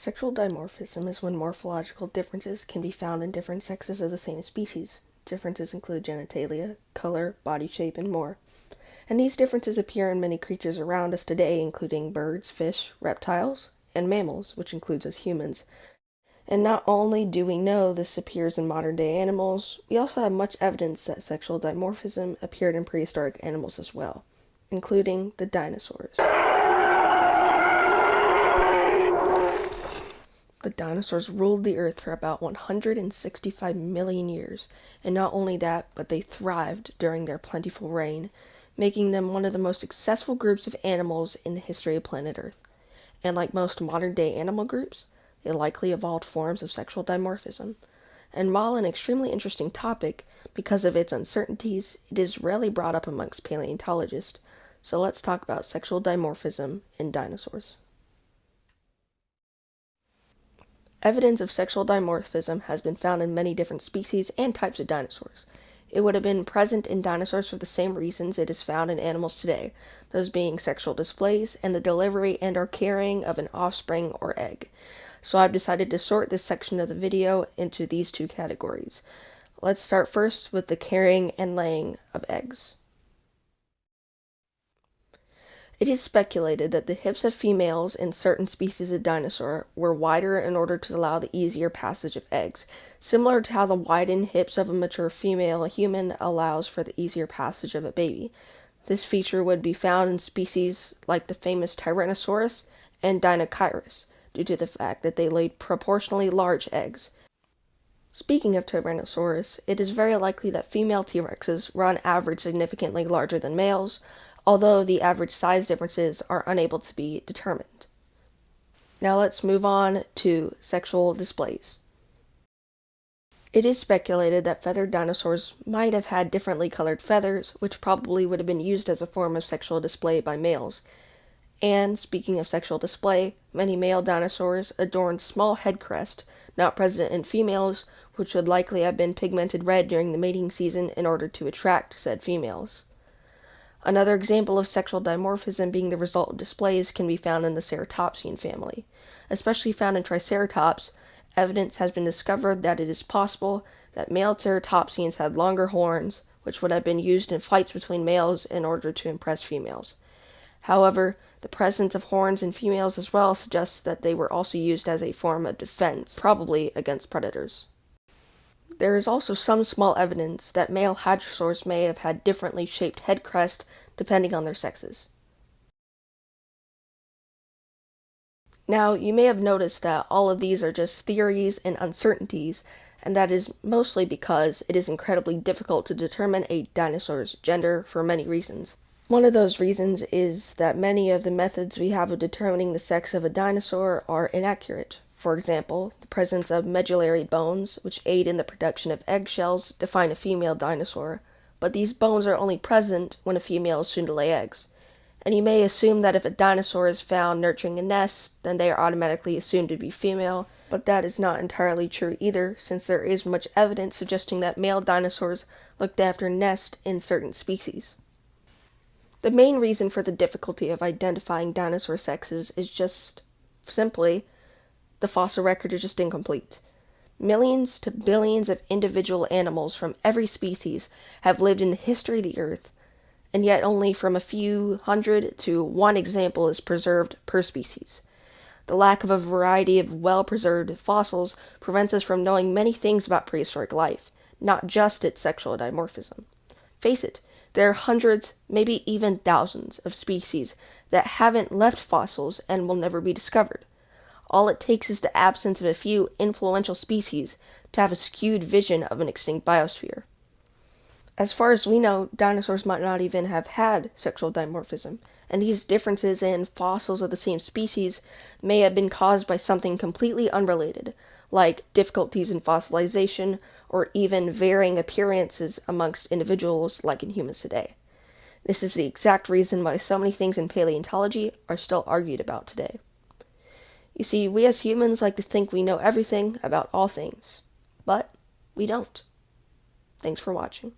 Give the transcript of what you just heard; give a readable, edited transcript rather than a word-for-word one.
Sexual dimorphism is when morphological differences can be found in different sexes of the same species. Differences include genitalia, color, body shape, and more. And these differences appear in many creatures around us today, including birds, fish, reptiles, and mammals, which includes us humans. And not only do we know this appears in modern-day animals, we also have much evidence that sexual dimorphism appeared in prehistoric animals as well, including the dinosaurs. The dinosaurs ruled the earth for about 165 million years, and not only that, but they thrived during their plentiful reign, making them one of the most successful groups of animals in the history of planet Earth. And like most modern-day animal groups, they likely evolved forms of sexual dimorphism. And while an extremely interesting topic, because of its uncertainties, it is rarely brought up amongst paleontologists. So let's talk about sexual dimorphism in dinosaurs. Evidence of sexual dimorphism has been found in many different species and types of dinosaurs. It would have been present in dinosaurs for the same reasons it is found in animals today, those being sexual displays and the delivery and or carrying of an offspring or egg. So I've decided to sort this section of the video into these two categories. Let's start first with the carrying and laying of eggs. It is speculated that the hips of females in certain species of dinosaur were wider in order to allow the easier passage of eggs, similar to how the widened hips of a mature female human allows for the easier passage of a baby. This feature would be found in species like the famous Tyrannosaurus and Dinochirus, due to the fact that they laid proportionally large eggs. Speaking of Tyrannosaurus, it is very likely that female T-Rexes were on average significantly larger than males, although the average size differences are unable to be determined. Now let's move on to sexual displays. It is speculated that feathered dinosaurs might have had differently colored feathers, which probably would have been used as a form of sexual display by males. And, speaking of sexual display, many male dinosaurs adorned small head crest, not present in females, which would likely have been pigmented red during the mating season in order to attract said females. Another example of sexual dimorphism being the result of displays can be found in the ceratopsian family. Especially found in Triceratops, evidence has been discovered that it is possible that male ceratopsians had longer horns, which would have been used in fights between males in order to impress females. However, the presence of horns in females as well suggests that they were also used as a form of defense, probably against predators. There is also some small evidence that male hadrosaurs may have had differently shaped head crest depending on their sexes. Now, you may have noticed that all of these are just theories and uncertainties, and that is mostly because it is incredibly difficult to determine a dinosaur's gender for many reasons. One of those reasons is that many of the methods we have of determining the sex of a dinosaur are inaccurate. For example, the presence of medullary bones, which aid in the production of eggshells, define a female dinosaur, but these bones are only present when a female is soon to lay eggs. And you may assume that if a dinosaur is found nurturing a nest, then they are automatically assumed to be female, but that is not entirely true either, since there is much evidence suggesting that male dinosaurs looked after nests in certain species. The main reason for the difficulty of identifying dinosaur sexes is just simply the fossil record is just incomplete. Millions to billions of individual animals from every species have lived in the history of the Earth, and yet only from a few hundred to one example is preserved per species. The lack of a variety of well-preserved fossils prevents us from knowing many things about prehistoric life, not just its sexual dimorphism. Face it, there are hundreds, maybe even thousands, of species that haven't left fossils and will never be discovered. All it takes is the absence of a few influential species to have a skewed vision of an extinct biosphere. As far as we know, dinosaurs might not even have had sexual dimorphism, and these differences in fossils of the same species may have been caused by something completely unrelated, like difficulties in fossilization, or even varying appearances amongst individuals like in humans today. This is the exact reason why so many things in paleontology are still argued about today. You see, we as humans like to think we know everything about all things, but we don't. Thanks for watching.